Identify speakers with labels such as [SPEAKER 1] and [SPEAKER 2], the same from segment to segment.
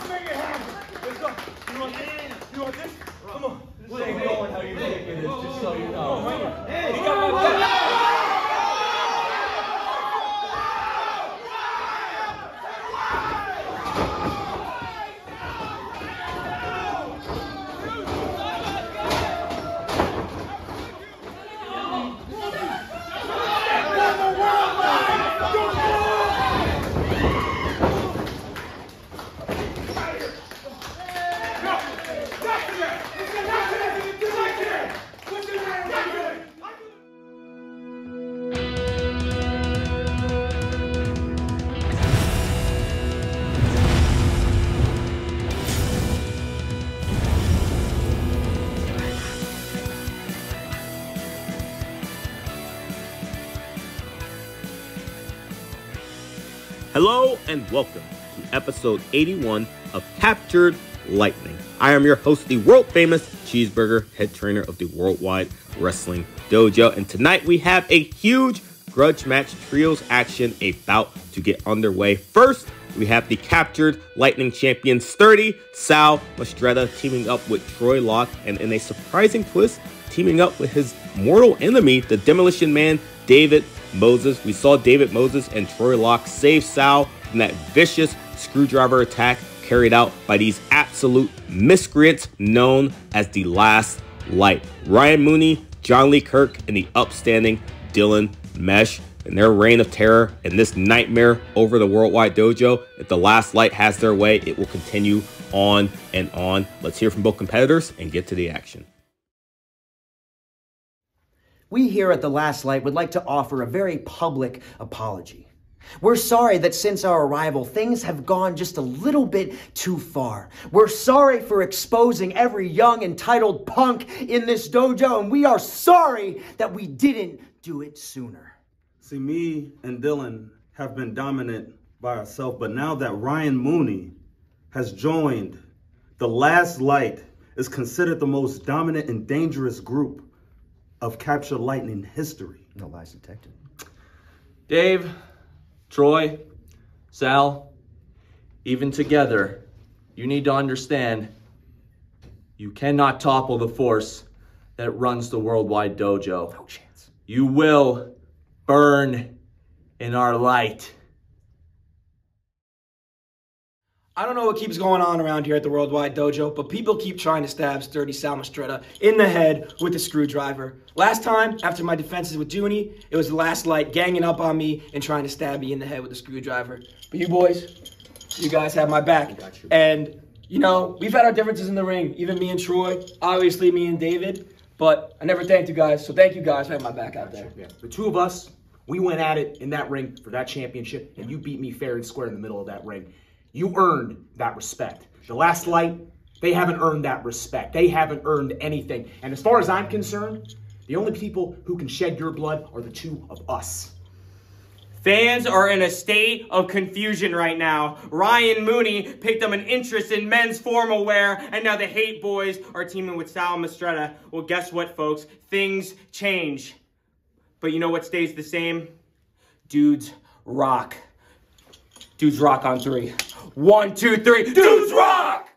[SPEAKER 1] make it happen. Let's go. You want this? Come on.
[SPEAKER 2] This ain't going how you think it is, just so you know.
[SPEAKER 1] Hey, he got my back.
[SPEAKER 3] Hello and welcome to episode 81 of Captured Lightning. I am your host, the world-famous Cheeseburger, head trainer of the Worldwide Wrestling Dojo. And tonight we have a huge grudge match trios action about to get underway. First, we have the Captured Lightning champion, sturdy Sal Mistretta, teaming up with Troy Locke, and in a surprising twist, teaming up with his mortal enemy, the Demolition Man, David Moses. We saw David Moses and Troy Locke save Sal from that vicious screwdriver attack carried out by these absolute miscreants known as the Last Light. Ryan Mooney, JohnLee Kirk, and the upstanding Dylan Mesh in their reign of terror and this nightmare over the Worldwide Dojo. If the Last Light has their way, it will continue on and on. Let's hear from both competitors and get to the action.
[SPEAKER 4] We here at The Last Light would like to offer a very public apology. We're sorry that since our arrival, things have gone just a little bit too far. We're sorry for exposing every young entitled punk in this dojo, and we are sorry that we didn't do it sooner.
[SPEAKER 5] See, me and Dylan have been dominant by ourselves, but now that Ryan Mooney has joined, The Last Light is considered the most dominant and dangerous group of Captured Lightning history.
[SPEAKER 4] No lies detected.
[SPEAKER 2] Dave, Troy, Sal, even together, you need to understand you cannot topple the force that runs the Worldwide Dojo.
[SPEAKER 4] No chance.
[SPEAKER 2] You will burn in our light.
[SPEAKER 6] I don't know what keeps going on around here at the Worldwide Dojo, but people keep trying to stab sturdy Sal Mistretta in the head with a screwdriver. Last time, after my defenses with Mooney, it was the Last Light ganging up on me and trying to stab me in the head with a screwdriver. But you boys, you guys have my back. And, you know, we've had our differences in the ring, even me and Troy, obviously me and David, but I never thanked you guys, so thank you guys for having my back out there.
[SPEAKER 7] Yeah. The two of us, we went at it in that ring for that championship, and you beat me fair and square in the middle of that ring. You earned that respect. The Last Light, they haven't earned that respect. They haven't earned anything. And as far as I'm concerned, the only people who can shed your blood are the two of us.
[SPEAKER 8] Fans are in a state of confusion right now. Ryan Mooney picked up an interest in men's formal wear, and now the Hate Boys are teaming with Sal Mistretta. Well, guess what, folks? Things change. But you know what stays the same? Dudes rock. Dudes rock on 3. 1, 2, 3. Dudes rock!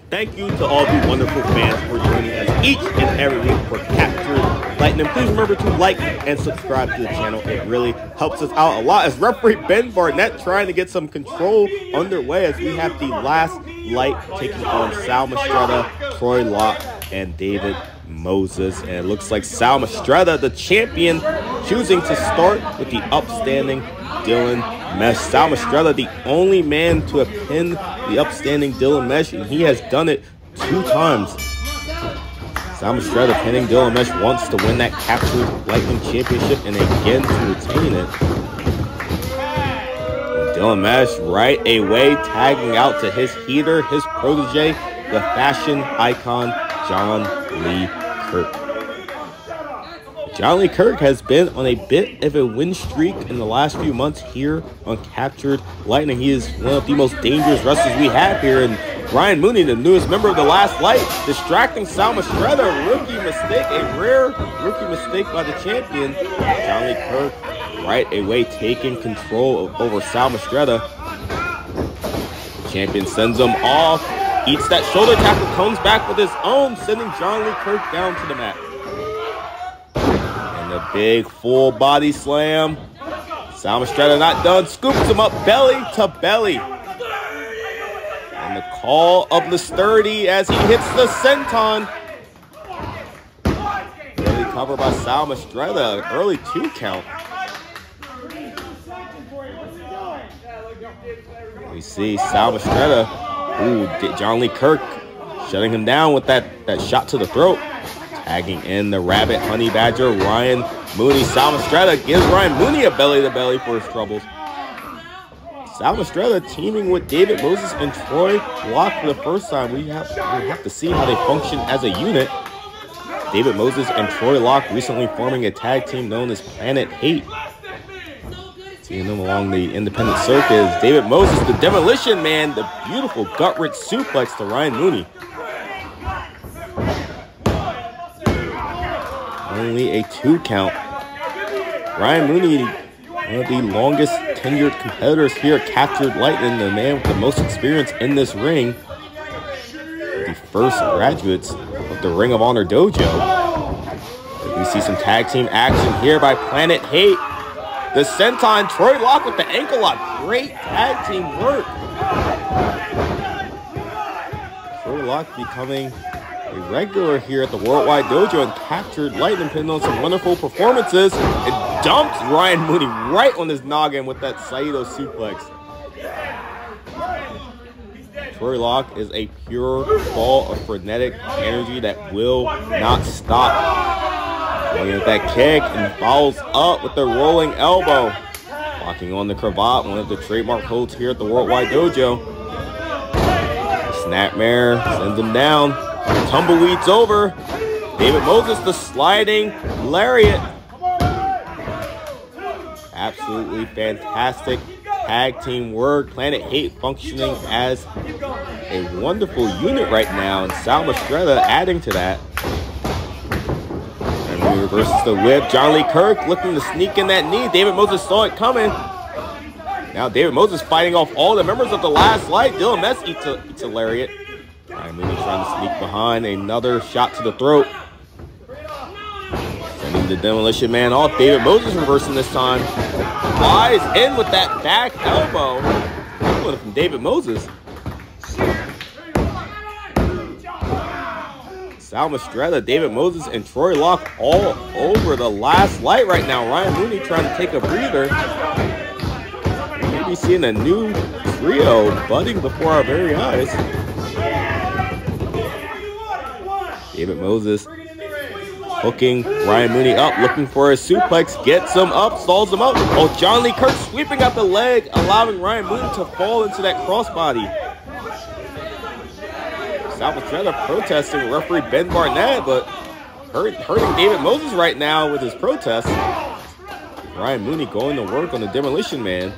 [SPEAKER 3] Thank you to all the wonderful fans for joining us each and every week for Captured Lightning. Please remember to like and subscribe to the channel. It really helps us out a lot. As referee Ben Barnett trying to get some control underway as we have the Last Light taking on Sal Mistretta, Troy Locke, and David Moses. And it looks like Sal Mistretta, the champion, choosing to start with the upstanding Dylan Mesh. Sal Mistretta, the only man to have pinned the upstanding Dylan Mesh, and he has done it 2 times. Sal Mistretta pinning Dylan Mesh once to win that Captured Lightning Championship and again to retain it. And Dylan Mesh right away tagging out to his heater, his protege, the fashion icon JohnLee Kirk. JohnLee Kirk has been on a bit of a win streak in the last few months here on Captured Lightning. He is one of the most dangerous wrestlers we have here, and Ryan Mooney, the newest member of the Last Light, distracting Sal Mistretta. Rookie mistake, a rare rookie mistake by the champion. JohnLee Kirk right away taking control over Sal Mistretta. champion sends him off, eats that shoulder tackle, comes back with his own, sending JohnLee Kirk down to the mat. And a big full body slam. Sal Mistretta not done, scoops him up belly to belly. And the call of the sturdy as he hits the senton. Early cover by Sal Mistretta, early 2 count. We see Sal Mistretta, JohnLee Kirk shutting him down with that shot to the throat. Tagging in the Rabbit Honey Badger, Ryan Mooney. Sal Mistretta gives Ryan Mooney a belly-to-belly for his troubles. Sal Mistretta teaming with David Moses and Troy Locke for the first time. We have to see how they function as a unit. David Moses and Troy Locke recently forming a tag team known as Planet Hate. Seeing them along the independent circuit is David Moses, the Demolition Man, the beautiful gut-wrench suplex to Ryan Mooney. Only a 2 count. Ryan Mooney, one of the longest tenured competitors here at Captured Lightning, the man with the most experience in this ring. The first graduates of the Ring of Honor Dojo. We see some tag team action here by Planet Hate. The senton, Troy Locke with the ankle lock. Great tag team work. Troy Locke becoming a regular here at the Worldwide Dojo and Captured Lightning, putting on some wonderful performances. It dumps Ryan Mooney right on his noggin with that Saito suplex. Troy Locke is a pure ball of frenetic energy that will not stop. Looking at that kick and follows up with the rolling elbow. Locking on the cravat, one of the trademark holds here at the Worldwide Dojo. Snapmare sends him down. Tumbleweeds over. David Moses, the sliding lariat. Absolutely fantastic tag team work. Planet Hate functioning as a wonderful unit right now. And Sal Mistretta adding to that. And he reverses the whip. JohnLee Kirk looking to sneak in that knee. David Moses saw it coming. Now David Moses fighting off all the members of the Last Light. Dylan Mess eats a lariat. Ryan Mooney trying to sneak behind. Another shot to the throat. Sending the Demolition Man off. David Moses reversing this time. Flies in with that back elbow. Good from David Moses. Sal Mistretta, David Moses, and Troy Locke all over the Last Light right now. Ryan Mooney trying to take a breather. Maybe seeing a new trio budding before our very eyes. David Moses hooking Ryan Mooney up, looking for a suplex, gets him up, stalls him up. Oh, JohnLee Kirk sweeping out the leg, allowing Ryan Mooney to fall into that crossbody. Sal Mistretta protesting referee Ben Barnett, but hurting David Moses right now with his protest. Ryan Mooney going to work on the Demolition Man.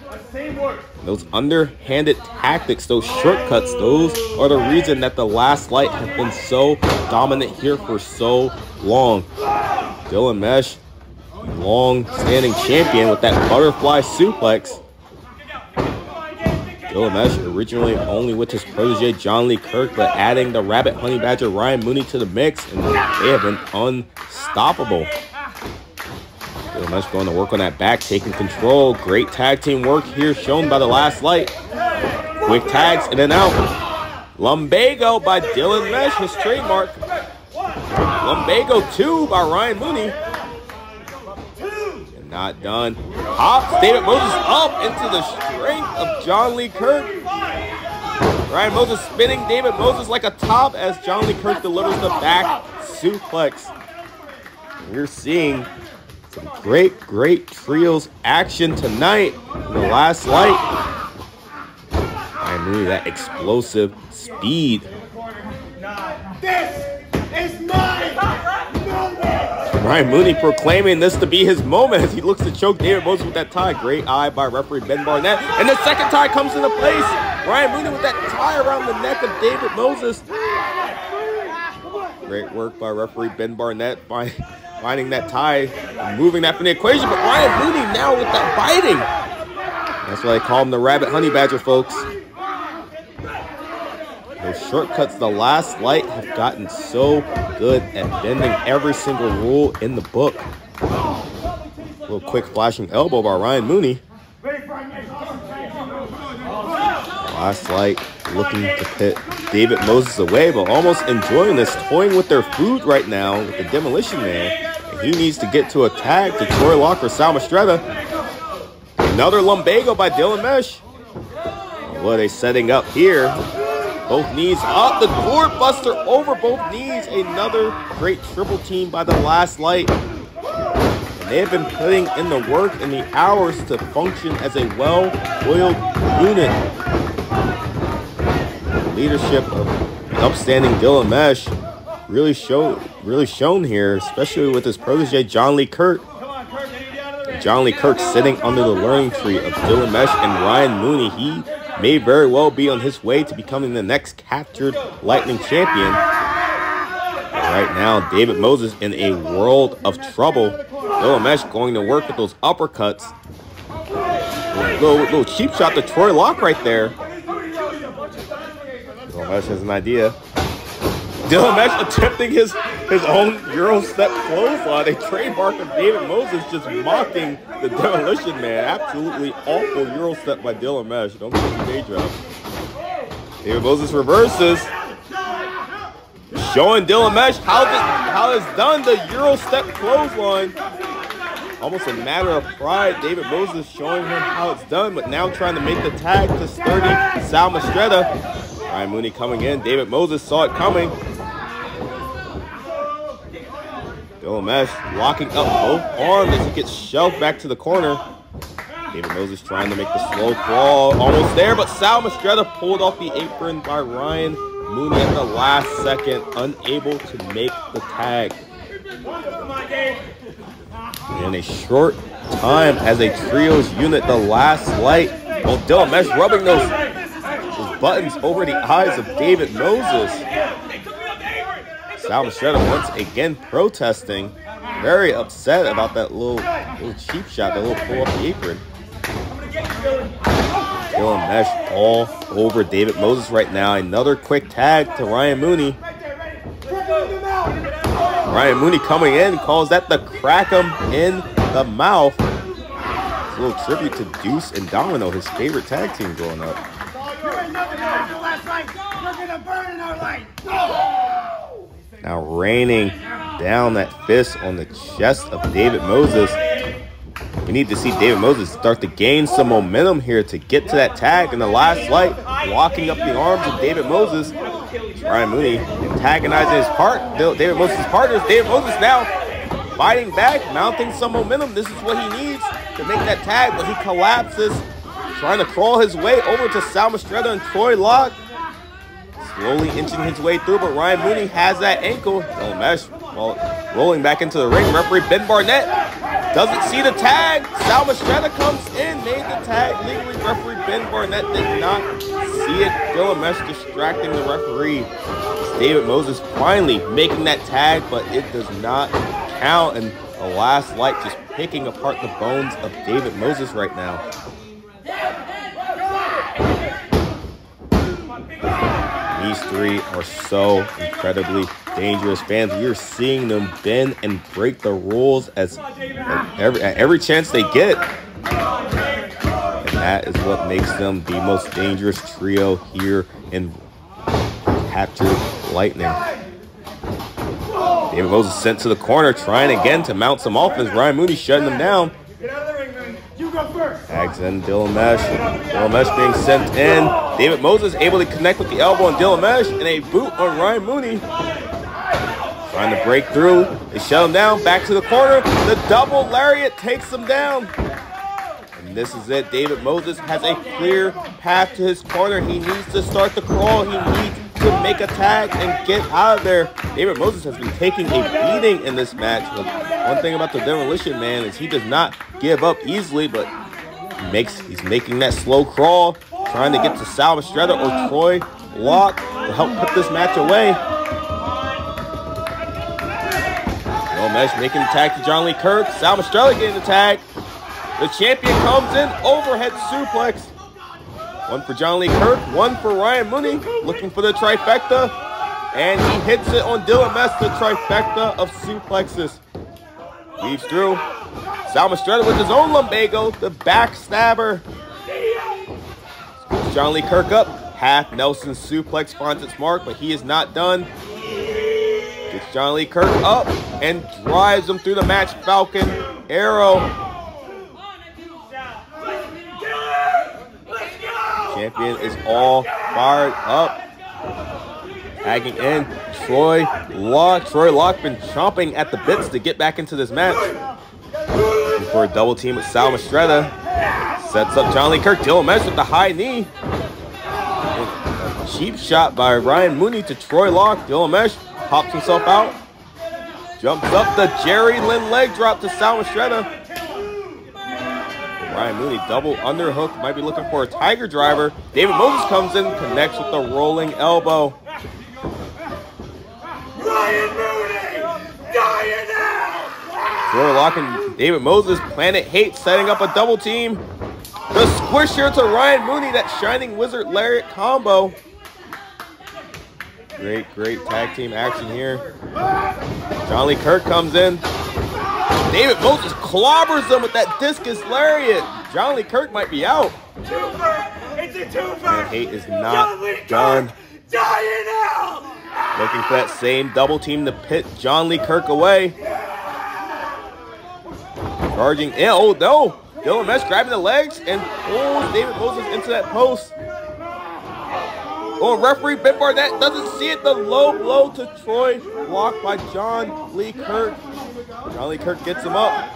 [SPEAKER 3] Those underhanded tactics, those shortcuts, those are the reason that the Last Light have been so dominant here for so long. Dylan Mesh, long-standing champion with that butterfly suplex. Dylan Mesh originally only with his protege JohnLee Kirk, but adding the Rabbit Honey Badger Ryan Mooney to the mix, and they have been unstoppable. Dylan Mesh going to work on that back, taking control. Great tag team work here shown by the Last Light. Quick tags in and out. Lumbago by Dylan Mesh, his trademark. Lumbago 2 by Ryan Mooney. And not done. Hops David Moses up into the strength of JohnLee Kirk. Ryan Moses spinning David Moses like a top as JohnLee Kirk delivers the back suplex. We're seeing some great trios action tonight in the Last Light. Ryan Mooney, that explosive speed.
[SPEAKER 1] This is my moment!
[SPEAKER 3] Ryan Mooney proclaiming this to be his moment as he looks to choke David Moses with that tie. Great eye by referee Ben Barnett. And the second tie comes into place. Ryan Mooney with that tie around the neck of David Moses. Great work by referee Ben Barnett finding that tie, moving that from the equation. But Ryan Mooney now with that biting. That's why they call him the Rabbit Honey Badger, folks. Those shortcuts, the last light, have gotten so good at bending every single rule in the book. A little quick flashing elbow by Ryan Mooney. Last light looking to pit David Moses away, but almost enjoying this, toying with their food right now with the Demolition Man. And he needs to get to a tag to Troy Locke or Sal Mistretta. Another lumbago by Dylan Mesh. What are they setting up here? Both knees up, the door buster over both knees. Another great triple team by the last light. And they've been putting in the work and the hours to function as a well-oiled unit. The leadership of the upstanding Dylan Mesh really shown here, especially with his protege JohnLee Kirk. JohnLee Kirk sitting under the learning tree of Dylan Mesh and Ryan Mooney. He may very well be on his way to becoming the next captured Lightning champion. Right now, David Moses in a world of trouble. Dylan Mesh going to work with those uppercuts. Little cheap shot to Troy Locke right there. Dylan Mesh has an idea. Dylan Mesh attempting his own Euro step clothesline. A trademark of David Moses just mocking the Demolition Man. Absolutely awful Euro step by Dylan Mesh. Don't get your day job. David Moses reverses. Showing Dylan Mesh how it's done, the Euro step clothesline. Almost a matter of pride. David Moses showing him how it's done, but now trying to make the tag to sturdy Sal Mistretta. Ryan Mooney coming in. David Moses saw it coming. Dylan Mesh locking up both arms as he gets shoved back to the corner. David Moses trying to make the slow crawl. Almost there, but Sal Mistretta pulled off the apron by Ryan Mooney at the last second, unable to make the tag. In a short time as a trios unit, the last light. Well, Dylan Mesh rubbing those buttons over the eyes of David Moses. Sal Mistretta once again protesting, very upset about that little cheap shot, that little pull off the apron. Dylan Mesh all over David Moses right now. Another quick tag to Ryan Mooney. Ryan Mooney coming in, calls that the crack 'em in the mouth. It's a little tribute to Deuce and Domino, his favorite tag team growing up. Now raining down that fist on the chest of David Moses. We need to see David Moses start to gain some momentum here to get to that tag in the last light, locking up the arms of David Moses. Ryan Mooney antagonizing his David Moses' partners. David Moses now fighting back, mounting some momentum. This is what he needs to make that tag, but he collapses, trying to crawl his way over to Sal Mistretta and Troy Locke. Slowly inching his way through, but Ryan Mooney has that ankle. Dylan Mesh, well, rolling back into the ring. Referee Ben Barnett doesn't see the tag. Sal Mistretta comes in, made the tag legally. Referee Ben Barnett did not see it. Dylan Mesh distracting the referee. It's David Moses finally making that tag, but it does not count. And the last light just picking apart the bones of David Moses right now. These three are so incredibly dangerous, fans. We are seeing them bend and break the rules at every chance they get. And that is what makes them the most dangerous trio here in Captured Lightning. David Moses sent to the corner, trying again to mount some offense. Ryan Mooney shutting them down. Tags in Dylan Mesh. Dylan Mesh being sent in. David Moses able to connect with the elbow on Dylan Mesh and a boot on Ryan Mooney. Trying to break through. They shut him down. Back to the corner. The double lariat takes him down. And this is it. David Moses has a clear path to his corner. He needs to start the crawl. He needs to make a tag and get out of there. David Moses has been taking a beating in this match. But one thing about the Demolition Man is he does not give up easily, but he's making that slow crawl, trying to get to Sal Mistretta or Troy Locke to help put this match away. Dylan Mesh making the tag to JohnLee Kirk. Sal Mistretta getting the tag. The champion comes in, overhead suplex. One for JohnLee Kirk, one for Ryan Mooney, looking for the trifecta, and he hits it on Dylan Mess, the trifecta of suplexes. Weaves through. Sal Mistretta with his own lumbago, the backstabber. Scoops JohnLee Kirk up. Half Nelson suplex finds its mark, but he is not done. Gets JohnLee Kirk up and drives him through the match. Falcon Arrow. Champion is all fired up. Tagging in Troy Locke. Troy Locke been chomping at the bits to get back into this match. Looking for a double team with Sal Mistretta. Sets up JohnLee Kirk. Dylan Mesh with the high knee. Cheap shot by Ryan Mooney to Troy Locke. Dylan Mesh pops himself out. Jumps up the Jerry Lynn leg drop to Sal Mistretta. Ryan Mooney double underhook. Might be looking for a tiger driver. David Moses comes in, connects with the rolling elbow.
[SPEAKER 1] Ryan Mooney, dying out!
[SPEAKER 3] Troy Locke and David Moses, Planet Hate, setting up a double team. The squish here to Ryan Mooney, that Shining Wizard Lariat combo. Great tag team action here. JohnLee Kirk comes in. David Moses clobbers him with that discus lariat. JohnLee Kirk might be out.
[SPEAKER 1] Twofer! It's a twofer!
[SPEAKER 3] Planet Hate is not done.
[SPEAKER 1] Dying out!
[SPEAKER 3] Looking for that same double team to pit JohnLee Kirk away. Charging in. Oh no! Dylan Mesh grabbing the legs and pulls David Moses into that post. Oh, referee Ben Barnett doesn't see it. The low blow to Troy, blocked by JohnLee Kirk. JohnLee Kirk gets him up.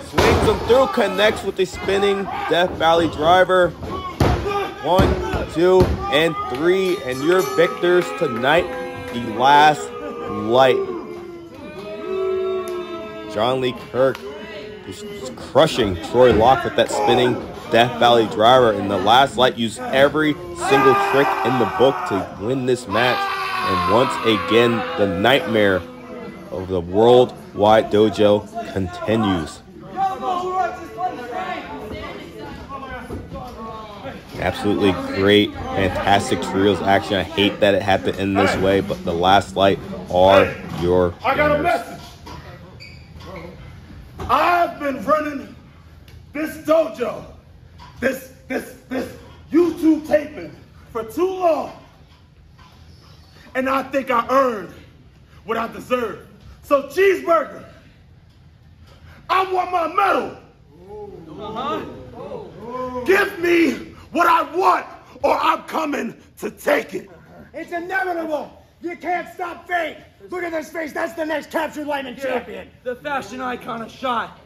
[SPEAKER 3] Swings him through, connects with the spinning Death Valley driver. 1, 2, and 3, and your victors tonight, the Last Light. JohnLee Kirk is crushing Troy Locke with that spinning Death Valley driver, and the Last Light used every single trick in the book to win this match. And once again, the nightmare of the Worldwide Dojo continues. Absolutely great, fantastic trios action. I hate that it had to end this way, but the Last Light are your winners.
[SPEAKER 1] I got a message. I've been running this dojo, this YouTube taping for too long. And I think I earned what I deserve. So Cheeseburger, I want my medal. Give me what I want, or I'm coming to take it.
[SPEAKER 9] It's inevitable. You can't stop fate. Look at this face. That's the next captured lightning champion.
[SPEAKER 6] The fashion icon of shot.